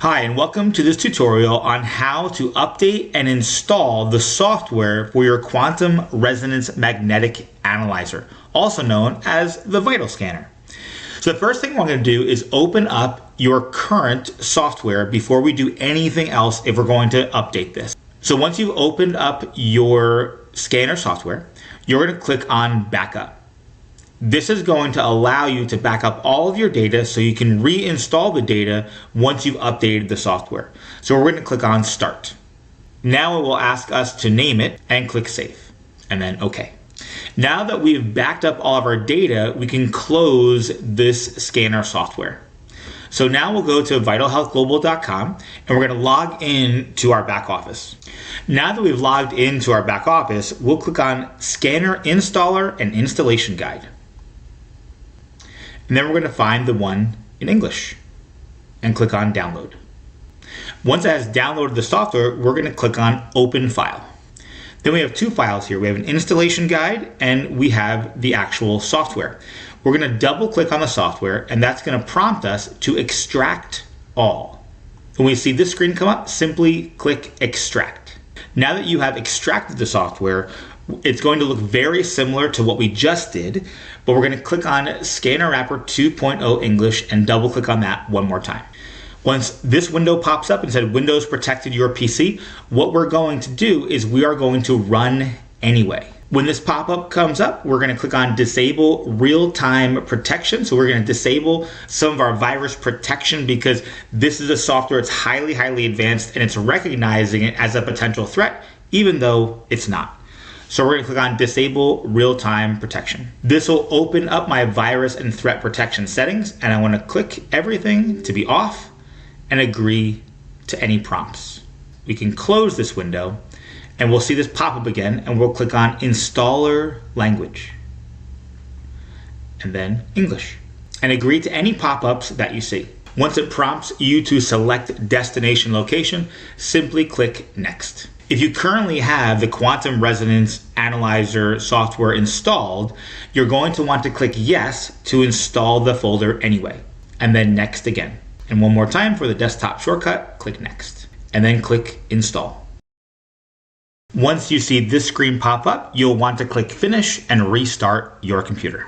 Hi, and welcome to this tutorial on how to update and install the software for your quantum resonance magnetic analyzer, also known as the Vital Scanner. So the first thing we're going to do is open up your current software before we do anything else if we're going to update this. So once you've opened up your scanner software, you're going to click on Backup. This is going to allow you to back up all of your data so you can reinstall the data once you've updated the software. So we're going to click on Start. Now it will ask us to name it and click Save, and then OK. Now that we've backed up all of our data, we can close this scanner software. So now we'll go to vitalhealthglobal.com and we're going to log in to our back office. Now that we've logged into our back office, we'll click on Scanner Installer and Installation Guide. And then we're going to find the one in English and click on Download. Once it has downloaded the software, we're going to click on Open File. Then we have two files here. We have an installation guide and we have the actual software. We're going to double click on the software and that's going to prompt us to extract all. When we see this screen come up, simply click Extract. Now that you have extracted the software, it's going to look very similar to what we just did, but we're going to click on Scanner Wrapper 2.0 English and double click on that one more time. Once this window pops up and said Windows protected your PC, what we're going to do is we are going to run anyway. When this pop-up comes up, we're going to click on Disable Real-Time Protection. So we're going to disable some of our virus protection because this is a software that's highly advanced and it's recognizing it as a potential threat, even though it's not. So we're going to click on Disable Real-Time Protection. This will open up my virus and threat protection settings, and I want to click everything to be off and agree to any prompts. We can close this window and we'll see this pop up again, and we'll click on Installer Language and then English and agree to any pop-ups that you see. Once it prompts you to select destination location, simply click Next. If you currently have the Quantum Resonance Analyzer software installed, you're going to want to click Yes to install the folder anyway, and then Next again. And one more time for the desktop shortcut, click Next, and then click Install. Once you see this screen pop up, you'll want to click Finish and restart your computer.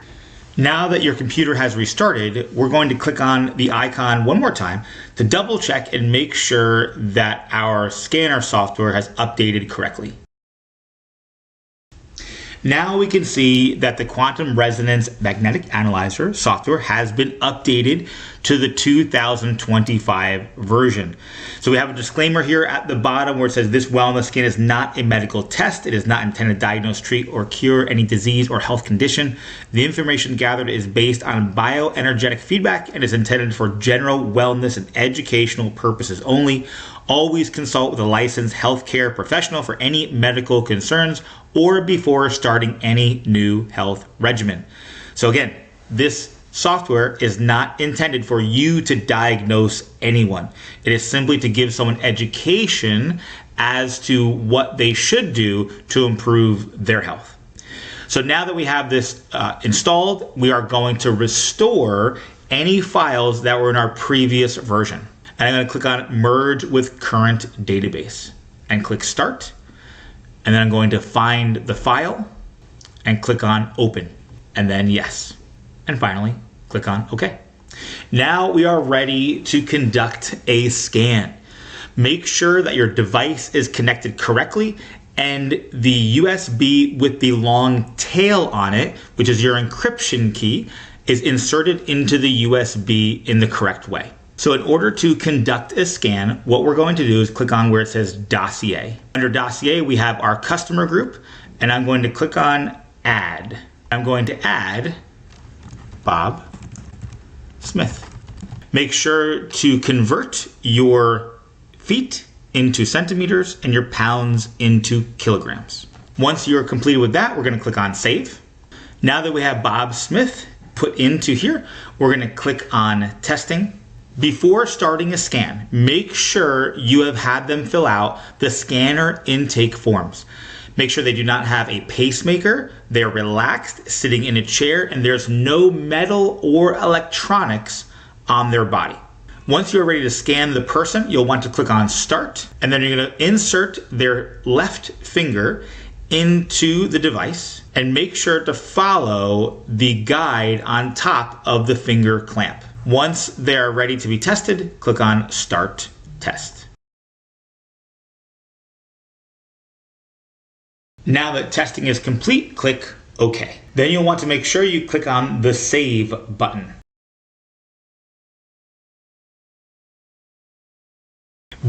Now that your computer has restarted, we're going to click on the icon one more time to double check and make sure that our scanner software has updated correctly. Now we can see that the Quantum Resonance Magnetic Analyzer software has been updated to the 2025 version. So we have a disclaimer here at the bottom where it says this wellness scan is not a medical test. It is not intended to diagnose, treat, or cure any disease or health condition. The information gathered is based on bioenergetic feedback and is intended for general wellness and educational purposes only. Always consult with a licensed healthcare professional for any medical concerns or before starting any new health regimen. So again, this software is not intended for you to diagnose anyone. It is simply to give someone education as to what they should do to improve their health. So now that we have this installed, we are going to restore any files that were in our previous version. And I'm going to click on Merge with Current Database and click Start. And then I'm going to find the file and click on Open and then Yes. And finally, click on OK. Now we are ready to conduct a scan. Make sure that your device is connected correctly and the USB with the long tail on it, which is your encryption key, is inserted into the USB in the correct way. So in order to conduct a scan, what we're going to do is click on where it says Dossier. Under Dossier, we have our customer group, and I'm going to click on Add. I'm going to add Bob Smith. Make sure to convert your feet into centimeters and your pounds into kilograms. Once you're completed with that, we're going to click on Save. Now that we have Bob Smith put into here, we're going to click on Testing. Before starting a scan, make sure you have had them fill out the scanner intake forms. Make sure they do not have a pacemaker, they're relaxed, sitting in a chair, and there's no metal or electronics on their body. Once you're ready to scan the person, you'll want to click on Start, and then you're going to insert their left finger into the device and make sure to follow the guide on top of the finger clamp. Once they're ready to be tested, click on Start Test. Now that testing is complete, click OK. Then you'll want to make sure you click on the Save button.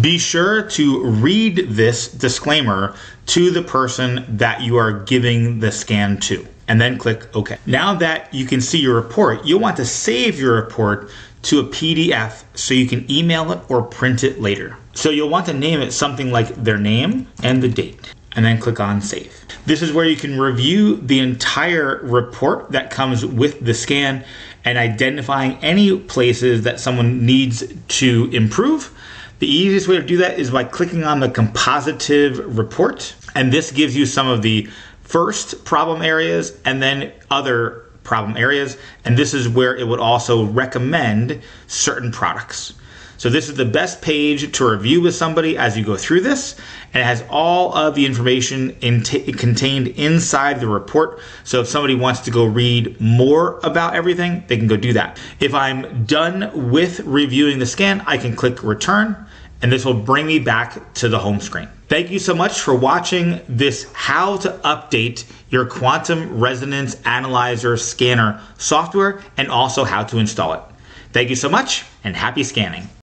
Be sure to read this disclaimer to the person that you are giving the scan to, and then click OK. Now that you can see your report, you'll want to save your report to a PDF so you can email it or print it later. So you'll want to name it something like their name and the date, and then click on Save. This is where you can review the entire report that comes with the scan and identifying any places that someone needs to improve. The easiest way to do that is by clicking on the compositive report, and this gives you some of the first problem areas and then other problem areas, and this is where it would also recommend certain products. So this is the best page to review with somebody as you go through this, and it has all of the information contained inside the report. So if somebody wants to go read more about everything, they can go do that. If I'm done with reviewing the scan, I can click Return, and this will bring me back to the home screen. Thank you so much for watching this how to update your quantum resonance analyzer scanner software and also how to install it. Thank you so much and happy scanning.